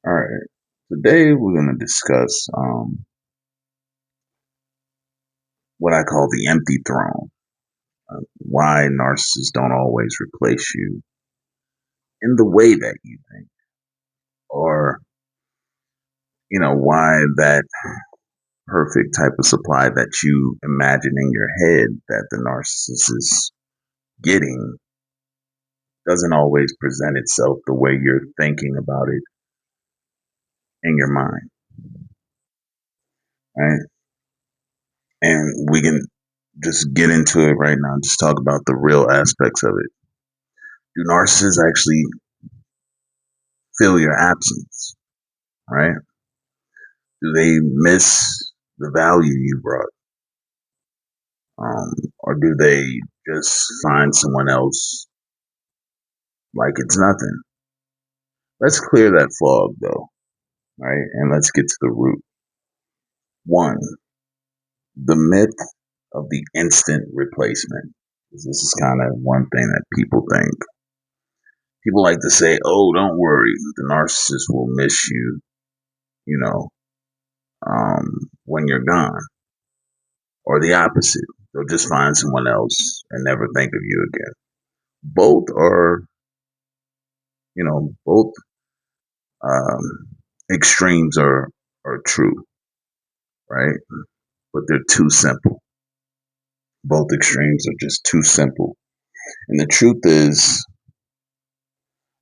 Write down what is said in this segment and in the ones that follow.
All right. Today we're going to discuss what I call the empty throne. Why narcissists don't always replace you in the way that you think, or why that perfect type of supply that you imagine in your head that the narcissist is getting doesn't always present itself the way you're thinking about it in your mind, right? And we can just get into it right now. Just talk about the real aspects of it. Do narcissists actually feel your absence, right? Do they miss the value you brought? Or do they just find someone else like it's nothing? Let's clear that fog though, right? And let's get to the root. One, the myth of the instant replacement. This is kind of one thing that people think. People like to say, oh, don't worry, the narcissist will miss you, you know, when you're gone. Or the opposite. They'll just find someone else and never think of you again. Both are, both extremes are true, right? But they're too simple. Both extremes are just too simple. And the truth is,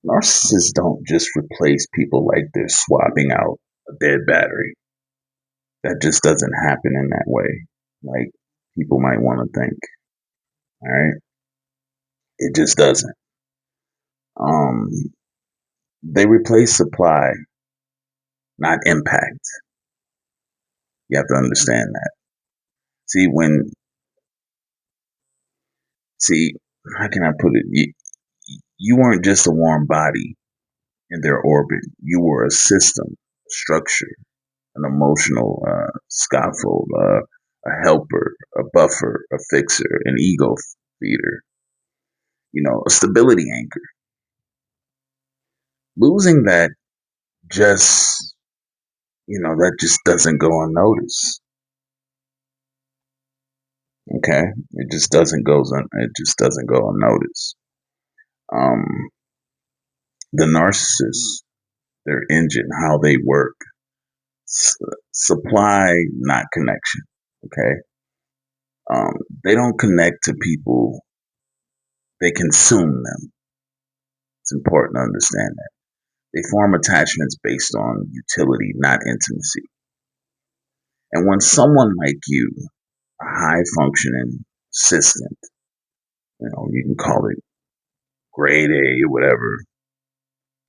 narcissists don't just replace people like they're swapping out a dead battery. That just doesn't happen in that way, like people might want to think. All right, it just doesn't. Um, they replace supply, not impact. You have to understand that. See, see, how can I put it? You weren't just a warm body in their orbit. You were a system, a structure, an emotional scaffold, a helper, a buffer, a fixer, an ego feeder, a stability anchor. Losing that just, that just doesn't go unnoticed. Okay, it just doesn't go unnoticed. Um, the narcissist, their engine, how they work, supply, not connection. Okay, they don't connect to people; they consume them. It's important to understand that they form attachments based on utility, not intimacy. And when someone like you, a high functioning assistant, you can call it grade A or whatever,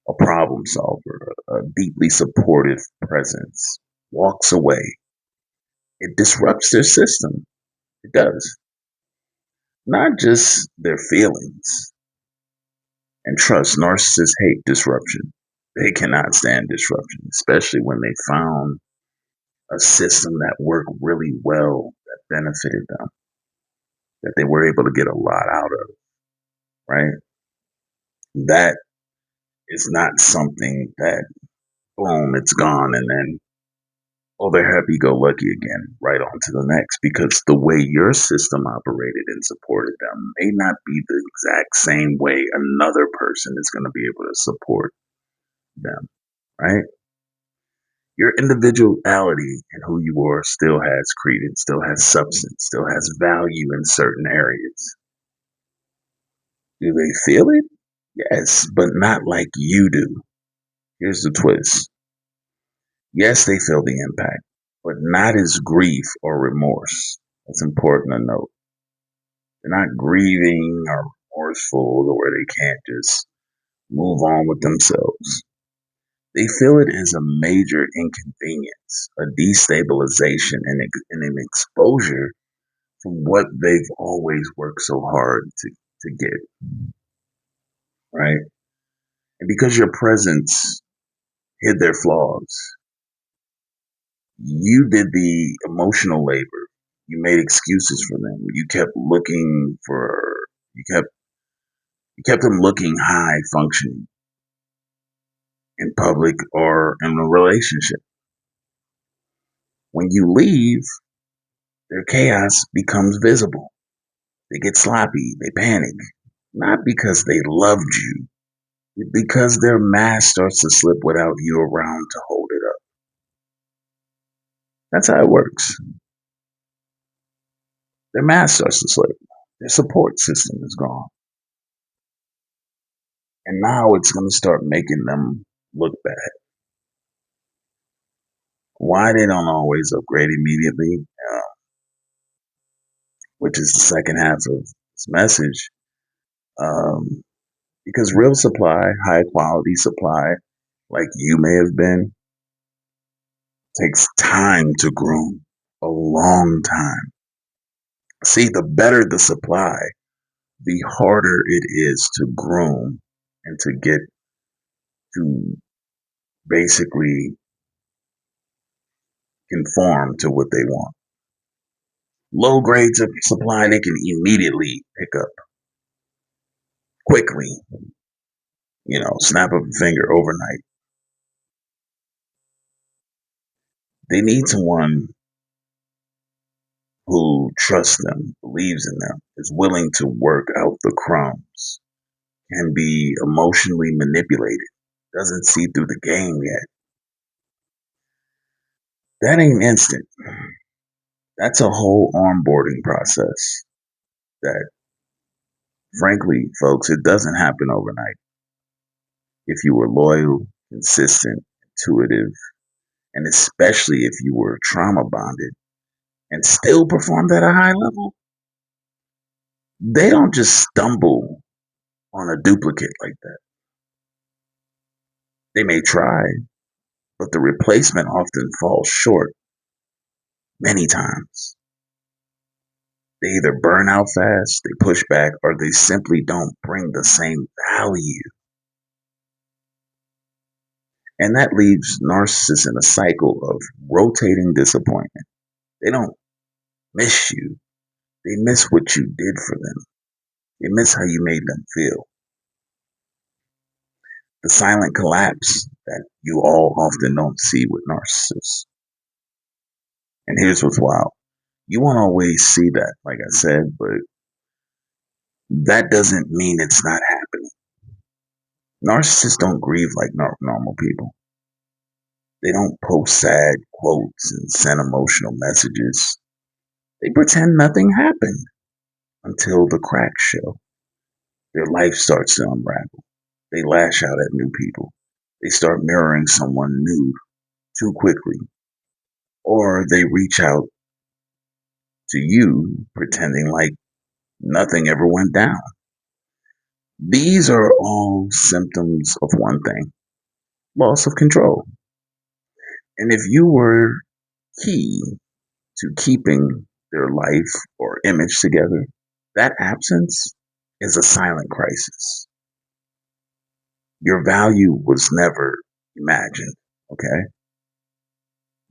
a problem solver, a deeply supportive presence, walks away, it disrupts their system. It does. Not just their feelings. And trust, narcissists hate disruption. They cannot stand disruption, especially when they found a system that worked really well, that benefited them, that they were able to get a lot out of, right? That is not something that, boom, it's gone, and then, oh, they're happy go lucky again, right on to the next, because the way your system operated and supported them may not be the exact same way another person is going to be able to support them, right? Your individuality and who you are still has credence, still has substance, still has value in certain areas. Do they feel it? Yes, but not like you do. Here's the twist. Yes, they feel the impact, but not as grief or remorse. That's important to note. They're not grieving or remorseful or where they can't just move on with themselves. They feel it as a major inconvenience, a destabilization, and an exposure from what they've always worked so hard to get, right? And because your presence hid their flaws, you did the emotional labor. You made excuses for them. You kept them looking high functioning. in public or in a relationship. When you leave, their chaos becomes visible. They get sloppy, they panic, not because they loved you, but because their mask starts to slip without you around to hold it up. That's how it works. Their mask starts to slip. Their support system is gone. And now it's going to start making them look bad. Why they don't always upgrade immediately, which is the second half of this message, um, because real supply, high quality supply, like you may have been, takes time to groom, a long time. See, the better the supply, the harder it is to groom and to get to basically conform to what they want. Low grades of supply they can immediately pick up quickly, snap of a finger overnight. They need someone who trusts them, believes in them, is willing to work out the crumbs, can be emotionally manipulated, doesn't see through the game yet. That ain't instant. That's a whole onboarding process that, frankly, folks, it doesn't happen overnight. If you were loyal, consistent, intuitive, and especially if you were trauma bonded and still performed at a high level, they don't just stumble on a duplicate like that. They may try, but the replacement often falls short many times. They either burn out fast, they push back, or they simply don't bring the same value. And that leaves narcissists in a cycle of rotating disappointment. They don't miss you, they miss what you did for them, they miss how you made them feel. The silent collapse that you all often don't see with narcissists. And here's what's wild. You won't always see that, like I said, but that doesn't mean it's not happening. Narcissists don't grieve like normal people. They don't post sad quotes and send emotional messages. They pretend nothing happened until the cracks show. Their life starts to unravel. They lash out at new people. They start mirroring someone new too quickly. Or they reach out to you pretending like nothing ever went down. These are all symptoms of one thing: loss of control. And if you were key to keeping their life or image together, that absence is a silent crisis. Your value was never imagined, okay?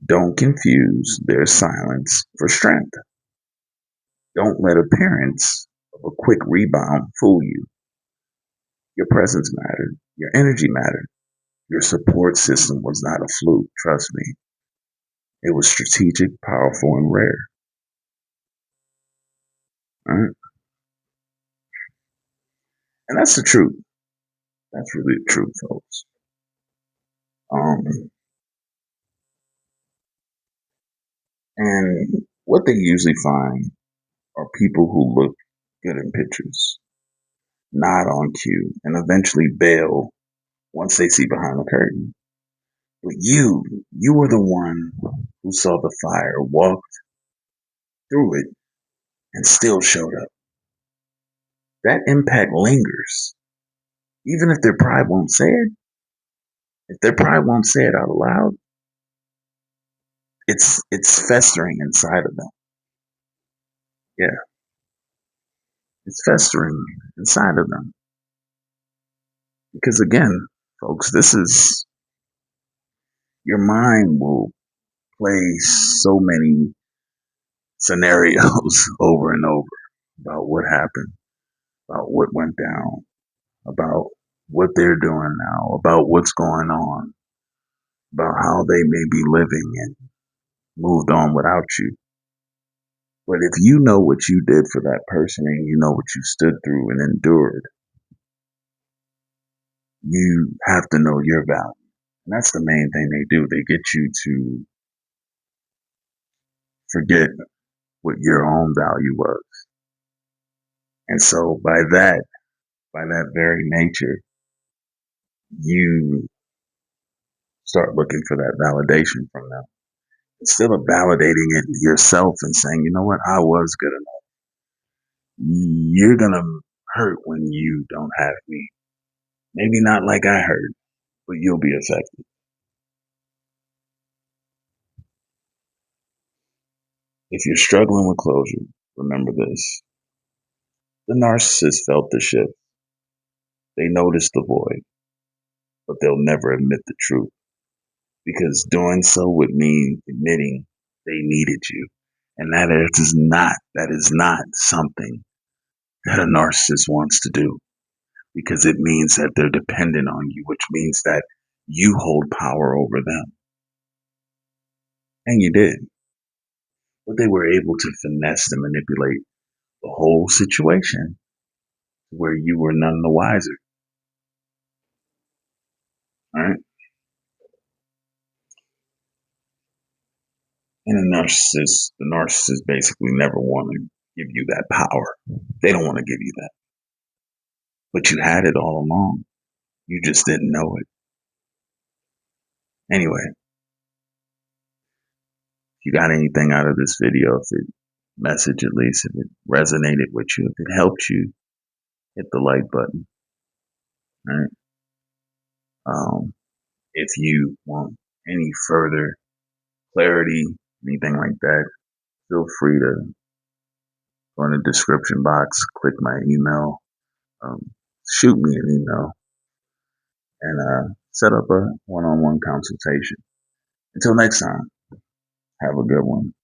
Don't confuse their silence for strength. Don't let appearance of a quick rebound fool you. Your presence mattered. Your energy mattered. Your support system was not a fluke, trust me. It was strategic, powerful, and rare. Right? And that's the truth. That's really the truth, folks. And what they usually find are people who look good in pictures, nod on cue, and eventually bail once they see behind the curtain. But you were the one who saw the fire, walked through it, and still showed up. That impact lingers, even if their pride won't say it. If their pride won't say it out loud, it's festering inside of them. Yeah, it's festering inside of them. Because again, folks, this is your mind will play so many scenarios over and over about what happened, about what went down, about what they're doing now, about what's going on, about how they may be living and moved on without you. But if you know what you did for that person and you know what you stood through and endured, you have to know your value. And that's the main thing they do. They get you to forget what your own value was. And so by that very nature, you start looking for that validation from them. Instead of validating it yourself and saying, you know what, I was good enough. You're going to hurt when you don't have me. Maybe not like I hurt, but you'll be affected. If you're struggling with closure, remember this. The narcissist felt the shift. They noticed the void, but they'll never admit the truth because doing so would mean admitting they needed you. And that is not something that a narcissist wants to do because it means that they're dependent on you, which means that you hold power over them. And you did. But they were able to finesse and manipulate the whole situation where you were none the wiser. All right. And the narcissist basically never want to give you that power. They don't want to give you that. But you had it all along. You just didn't know it. Anyway, if you got anything out of this video, if it message at least, if it resonated with you, if it helped you, hit the like button. All right. If you want any further clarity, anything like that, feel free to go in the description box, click my email, um, shoot me an email, and set up a one-on-one consultation. Until next time, have a good one.